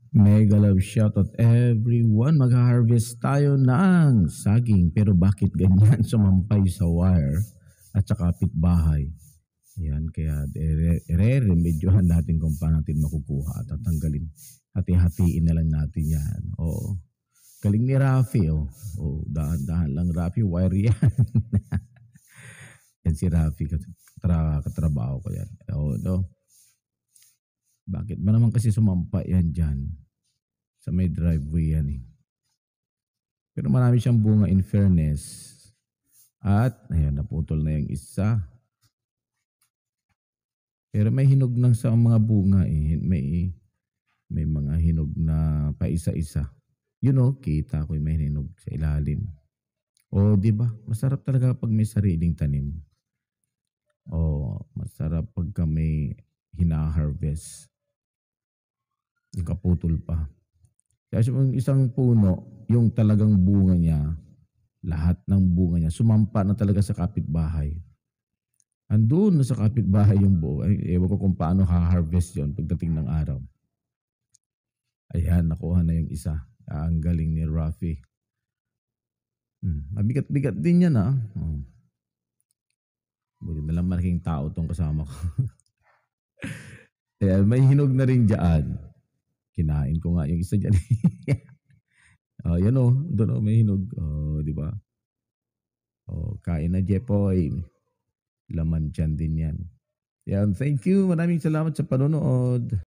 Mega love shoutout everyone. Mag-harvest tayo ng saging. Pero bakit ganyan sumampay sa wire at sa kapitbahay? Yan, kaya re-remedyohan natin kung paano natin makukuha at tatanggalin. Hati-hatiin na lang natin yan. Oo. Galing ni Rafi. Oh. Oh, dahan-dahan lang Rafi. Wire yan. Yan si Rafi. Katrabaho ko yan. Oh, no. Bakit ba naman kasi sumampa yan dyan? Sa may driveway yan eh. Pero marami siyang bunga in fairness. At, ayan, naputol na yung isa. Pero may hinog ng sa mga bunga eh. May mga hinog na paisa-isa. You know, kita ko yung may hinog sa ilalim. O, di ba? Masarap talaga pag may sariling tanim. O, masarap pagka may hina-harvest. Yung kaputol pa. Kasi yung isang puno, yung talagang bunga niya, lahat ng bunga niya, sumampa na talaga sa kapitbahay. Andun na sa kapitbahay yung buo. Ay, ewan ko kung paano ha-harvest yun pagdating ng araw. Ayan, nakuha na yung isa. Ang galing ni Rafi. Mabigat-bigat din yan ah. Oh. Buti na lang malaking tao tong kasama ko. Ayan, may hinog na rin dyan. Kinain ko nga yung isa dyan. Yan o, doon o, may hinog. Di ba? Kain na Jepoy. Laman dyan din yan. Yan, thank you. Maraming salamat sa panonood.